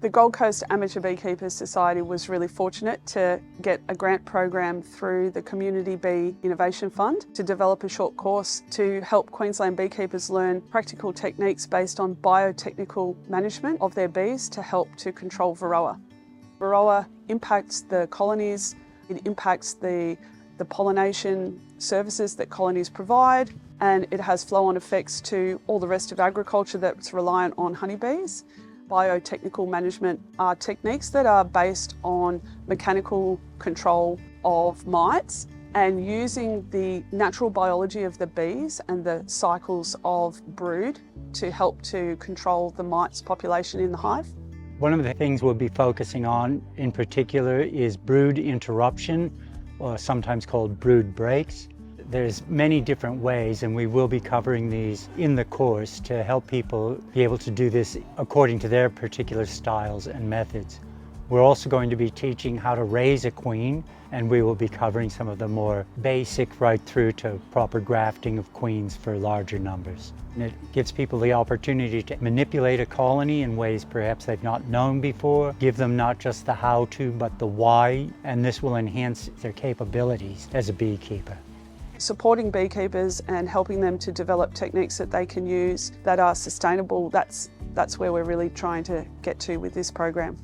The Gold Coast Amateur Beekeepers Society was really fortunate to get a grant program through the Community Bee Innovation Fund to develop a short course to help Queensland beekeepers learn practical techniques based on biotechnical management of their bees to help to control varroa. Varroa impacts the colonies, it impacts the pollination services that colonies provide, and it has flow-on effects to all the rest of agriculture that's reliant on honeybees. Biotechnical management are techniques that are based on mechanical control of mites and using the natural biology of the bees and the cycles of brood to help to control the mites population in the hive. One of the things we'll be focusing on in particular is brood interruption, or sometimes called brood breaks. There's many different ways, and we will be covering these in the course to help people be able to do this according to their particular styles and methods. We're also going to be teaching how to raise a queen, and we will be covering some of the more basic right through to proper grafting of queens for larger numbers. And it gives people the opportunity to manipulate a colony in ways perhaps they've not known before, give them not just the how-to but the why, and this will enhance their capabilities as a beekeeper. Supporting beekeepers and helping them to develop techniques that they can use that are sustainable, that's where we're really trying to get to with this program.